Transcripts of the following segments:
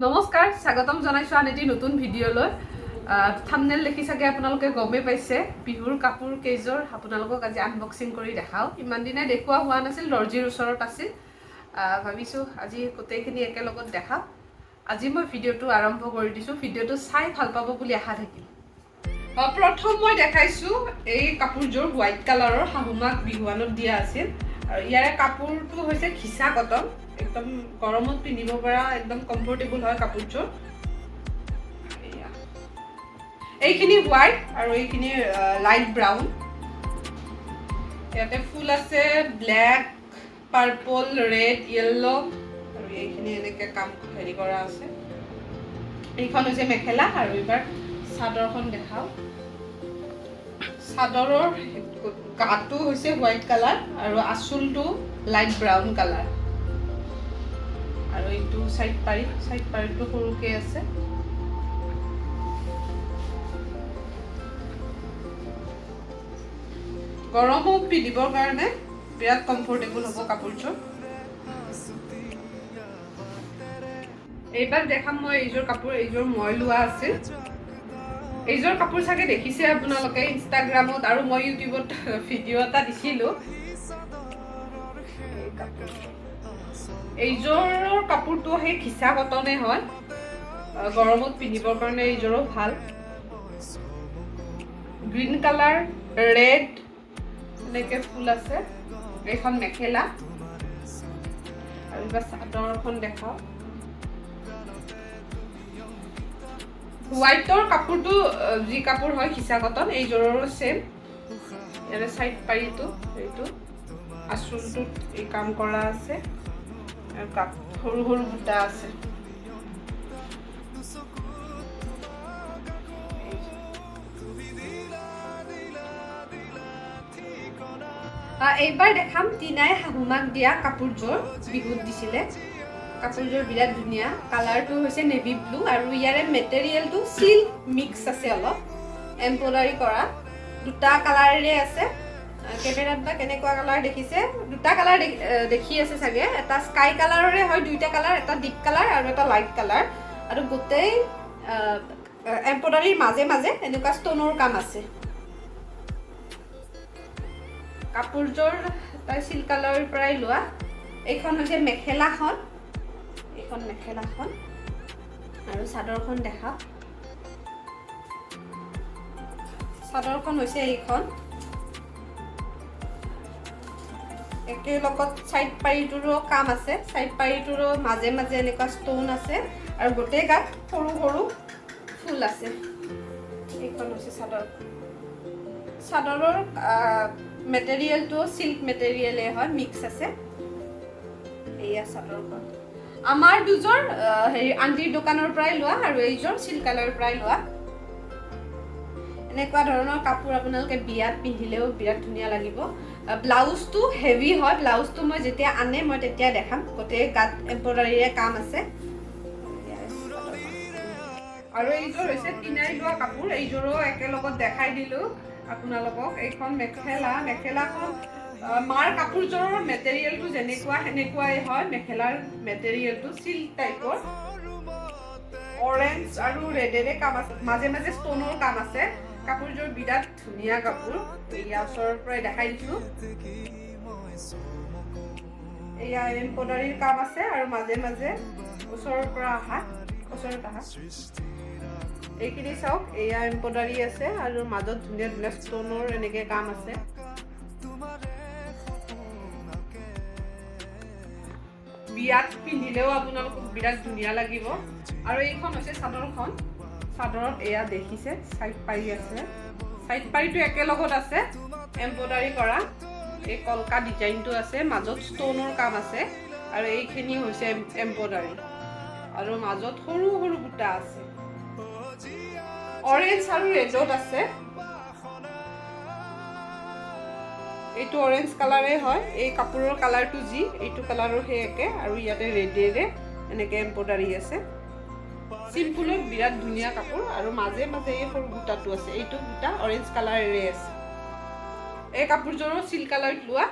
নমস্কাৰ স্বাগতম জনাইছো আন এটি নতুন ভিডিঅ'লৈ থাম্বনেল দেখি চাগে আপোনালোকে গমেই পাইছে বিহুৰ কাপোৰ কেইযোৰ আপোনালোকক আজি আনবক্সিং কৰি দেখাও ইমান দিনে দেখুৱা হোৱা নাছিল দৰ্জিৰ ওচৰত আছিল ভাবিছো আজি গোটেইখিনি একেলগত দেখাম আজি মই ভিডিঅ'টো আৰম্ভ কৰি দিছো ভিডিঅ'টো চাই ভাল পাব বুলি আশা থাকিল প্ৰথম মই দেখাইছো এই কাপোৰযোৰ হোৱাইট কালাৰৰ হাহুমাক বিহুৱানত দিয়া আছিল আৰু ইয়াৰে কাপোৰটো হৈছে খিচা কটন एकदम গৰমত পিন্ধিব পৰা একদম কমফৰ্টেবল হয় কাপোৰযোৰ এইখিনি হোৱাইট আৰু এইখিনি লাইট ব্ৰাউন ইয়াতে ফুল আছে ব্ল্যাক পাৰ্পল ৰেড ইয়েলো আৰু এইখিনি এনেকে কাম হেৰি কৰা আছে এইখন হৈছে মেখেলা আৰু এবাৰ চাদৰখন দেখাও চাদৰৰ গাটো হৈছে হোৱাইট কালাৰ আৰু আঁচলটো লাইট ব্ৰাউন কালাৰ আৰু এইটো সাইড পাৰিটো সৰুকে আছে গৰমত পিন্ধিবৰ কাৰণে বিৰাট কমফৰ্টেবল হ'ব কাপোৰযোৰ এইবাৰ দেখাম মই এইযোৰ মই লোৱা আছে এইযোৰ কাপোৰ চাগে দেখিছে আপোনালোকে ইনষ্টাগ্ৰামত আৰু মই ইউটিউবত ভিডিঅ' এটা দিছিলো এইযোৰৰ কাপোৰটো সেই খিচা কটনে হয় গৰমত পিন্ধিবৰ কাৰণে এইযোৰো ভাল গ্ৰীণ কালাৰ ৰেড এনেকে ফুল আছে এইখন মেখেলা আৰু এবাৰ চাদৰখন দেখাও হোৱাইটৰ কাপোৰটো যি কাপোৰ হয় খিচা কটন এইযোৰৰো সেম ইয়াৰে সাইড পাৰিটো এইটো আঁচলটোত এই কাম কৰা আছে সৰু সৰু বুটা আছে এইবাৰ দেখাম তিনাই হাহুমাক দিয়া কাপোৰযোৰ বিহুত দিছিলে কাপোৰযোৰ বিৰাট ধুনীয়া কালাৰটো হৈছে নেভি ব্লু আৰু ইয়াৰে মেটেৰিয়েলটো সিল্ক মিক্স আছে অলপ এমব্ৰইডাৰী কৰা দুটা কালাৰেৰে আছে কেমেৰাত বা কেনেকুৱা কালাৰ দেখিছে দুটা কালাৰ দেখি আছে চাগে এটা স্কাই কালাৰৰে হয় দুইটা কালাৰ এটা ডিপ কালাৰ আৰু এটা লাইট কালাৰ আৰু গোটেই এমব্ৰইডাৰীৰ মাজে মাজে এনেকুৱা ষ্টনৰ কাম আছে কাপোৰযোৰ তাই সিল্ক কালাৰৰ পৰাই লোৱা এইখন হৈছে মেখেলাখন এইখন মেখেলাখন আৰু চাদৰখন দেখা চাদৰখন হৈছে এইখন একে লগত সাইড পাৰিটোৰো কাম আছে সাইড পাৰিটোৰো মাজে মাজে এনেকুৱা ষ্টন আছে আৰু গোটেই গাত সৰু সৰু ফুল আছে এইখন হৈছে চাদৰৰ মেটেৰিয়েলটো সিল্ক মেটেৰিয়েলে হয় মিক্স আছে এইয়া চাদৰখন আমাৰ দুজোৰ হেৰি আন্টিৰ দোকানৰ পৰাই লোৱা আৰু এইযোৰ সিল্ক কালাৰৰ পৰাই লোৱা এনেকুৱা ধৰণৰ কাপোৰ আপোনালোকে বিয়াত পিন্ধিলেও বিৰাট ধুনীয়া লাগিব ব্লাউজটো হেভি হয় ব্লাউজটো মই যেতিয়া আনে মই তেতিয়া দেখাম গোটেই গাত এমব্ৰইডাৰীৰে কাম আছে আৰু এইযোৰ হৈছে তিনাই লোৱা কাপোৰ এইযোৰো একেলগত দেখাই দিলো আপোনালোকক এইখন মেখেলাখন মাৰ কাপোৰযোৰৰ মেটেৰিয়েলটো যেনেকুৱা সেনেকুৱাই হয় মেখেলাৰ মেটেৰিয়েলটো সিল্ক টাইপৰ অৰেঞ্জ আৰু ৰেডেৰে কাম আছে মাজে মাজে ষ্টনৰ কাম আছে কাপোৰযোৰ বিৰাট ধুনীয়া কাপোৰ এয়া ওচৰৰ পৰাই দেখাই দিছো এয়া এমব্ৰইডাৰীৰ কাম আছে আৰু মাজে মাজে ওচৰৰ পৰা ওচৰত আহা এইখিনি চাওক এয়া এমব্ৰইডাৰী আছে আৰু মাজত ধুনীয়া ধুনীয়া ষ্টনৰ এনেকে কাম আছে বিয়াত পিন্ধিলেও আপোনালোকক বিৰাট ধুনীয়া লাগিব আৰু এইখন হৈছে চাদৰখন চাদৰত এয়া দেখিছে সাইড পাৰি আছে সাইড পাৰিটো একেলগত আছে এমব্ৰইডাৰী কৰা এই কলকা ডিজাইনটো আছে মাজত ষ্টনৰ কাম আছে আৰু এইখিনি হৈছে এমব্ৰইডাৰী আৰু মাজত সৰু সৰু বুটা আছে অৰেঞ্জ আৰু ৰেডত আছে এইটো অৰেঞ্জ কালাৰে হয় এই কাপোৰৰ কালাৰটো যি এইটো কালাৰৰ হে একে আৰু ইয়াতে ৰেডেৰে এনেকে এমব্ৰইডাৰী আছে সিম্পলত বিৰাট ধুনীয়া কাপোৰ আৰু মাজে মাজে এই সৰু বুটাটো আছে এইটো বুটা অৰেঞ্জ কালাৰেৰে আছে এই কাপোৰযোৰো চিল্ক কালাৰত লোৱা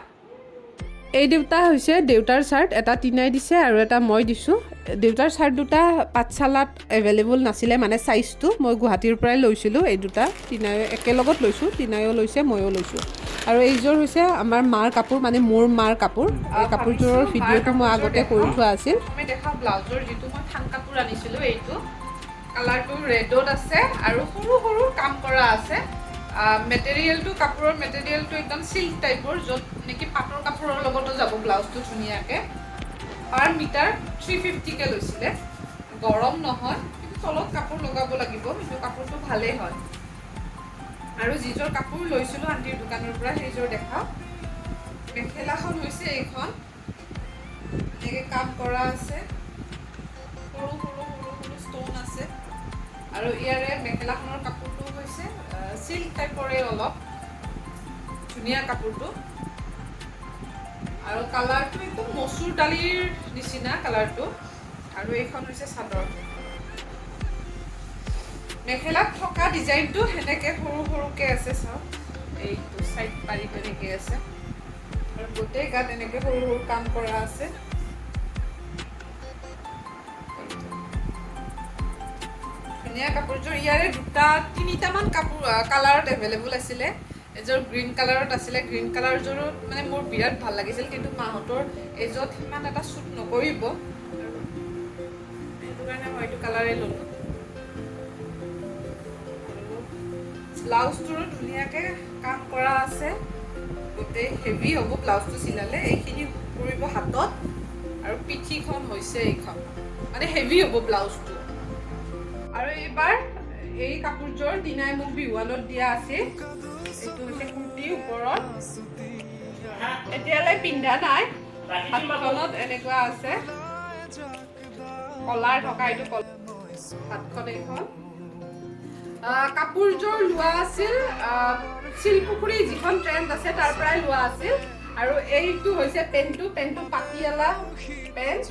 এই দুটা হৈছে দেউতাৰ চাৰ্ট এটা তিনাই দিছে আৰু এটা মই দিছোঁ দেউতাৰ চাৰ্ট দুটা পাঠশালাত এভেইলেবল নাছিলে মানে চাইজটো মই গুৱাহাটীৰ পৰাই লৈছিলোঁ এই দুটা তিনাই একেলগত লৈছোঁ তিনাইও লৈছে ময়ো লৈছোঁ আৰু এইযোৰ হৈছে আমাৰ মাৰ কাপোৰ মানে মোৰ মাৰ কাপোৰ এই কাপোৰযোৰৰ ভিডিঅ'টো মই আগতে কৰি থোৱা আছিল মই দেখা ব্লাউজৰ যিটো মই থান কাপোৰ আনিছিলোঁ এইটো কালাৰটো ৰেডত আছে আৰু সৰু সৰু কাম কৰা আছে মেটেৰিয়েলটো কাপোৰৰ মেটেৰিয়েলটো একদম চিল্ক টাইপৰ য'ত নেকি পাটৰ কাপোৰৰ লগতো যাব ব্লাউজটো ধুনীয়াকৈ পাৰ মিটাৰ 350কৈ লৈছিলে গৰম নহয় কিন্তু তলত কাপোৰ লগাব লাগিব কিন্তু কাপোৰটো ভালেই হয় আৰু যিযোৰ কাপোৰ লৈছিলোঁ আণ্টিৰ দোকানৰ পৰা সেইযোৰ দেখাওঁ মেখেলাখন হৈছে এইখন এনেকৈ কাম কৰা আছে সৰু সৰু সৰু সৰু ষ্ট'ন আছে আৰু ইয়াৰে মেখেলাখনৰ কাপোৰটো হৈছে চিল্ক টাইপৰে অলপ ধুনীয়া কাপোৰটো আৰু কালাৰটো একদম মচুৰ দালিৰ নিচিনা কালাৰটো আৰু এইখন হৈছে চাদৰ মেখেলাত থকা ডিজাইনটো সেনেকৈ সৰু সৰুকৈ আছে চাওক এইটো চাইড পাৰি তেনেকৈ আছে আৰু গোটেই গাত এনেকৈ সৰু সৰু কাম কৰা আছে ধুনীয়া কাপোৰযোৰ ইয়াৰে তিনিটামান কাপোৰ কালাৰত এভেইলেবল আছিলে এযোৰ গ্ৰীণ কালাৰত আছিলে গ্ৰীণ কালাৰযোৰো মানে মোৰ বিৰাট ভাল লাগিছিল কিন্তু মাহঁতৰ এযোৰত সিমান এটা শ্বুট নকৰিব আৰু সেইটো কাৰণে মই এইটো কালাৰে ল'লোঁ ব্লাউজটোৰো ধুনীয়াকৈ কাম কৰা আছে গোটেই হেভি হ'ব ব্লাউজটো চিলালে এইখিনি কৰিব হাতত আৰু পিঠিখন হৈছে এইখন মানে হেভি হ'ব ব্লাউজটো আৰু এইবাৰ এই কাপোৰযোৰ দিনাই মোক বিহুৱানত দিয়া আছিল এইটো হৈছে কুৰ্তিৰ ওপৰত এতিয়ালৈ পিন্ধা নাই হাতখনত এনেকুৱা আছে কলাৰ থকা এইটো হাতখন এইখন কাপোৰযোৰ লোৱা আছিল শিলপুখুৰী যিখন ট্ৰেণ্ড আছে তাৰ পৰাই লোৱা আছিল আৰু এইটো হৈছে পেণ্টটো পাটিয়ালা পেণ্ট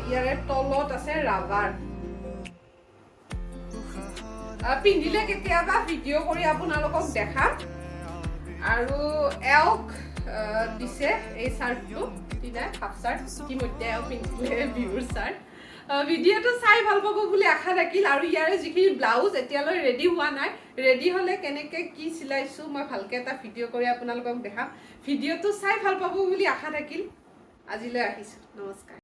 ইয়াৰে তলত আছে ৰাবাৰ পিন্ধিলে কেতিয়াবা ভিডিঅ' কৰি আপোনালোকক দেখাম আৰু এওক দিছে এই চাৰ্টটো দিনাই হাফ চাৰ্ট ইতিমধ্যে এওঁ পিন্ধিলে বিহুৰ চাৰ্ট ভিডিঅ'টো চাই ভাল পাব বুলি আশা থাকিল আৰু ইয়াৰে যিখিনি ব্লাউজ এতিয়ালৈ ৰেডি হোৱা নাই ৰেডি হ'লে কেনেকৈ কি চিলাইছোঁ মই ভালকৈ এটা ভিডিঅ' কৰি আপোনালোকক দেখাম ভিডিঅ'টো চাই ভাল পাব বুলি আশা থাকিল আজিলৈ আহিছোঁ নমস্কাৰ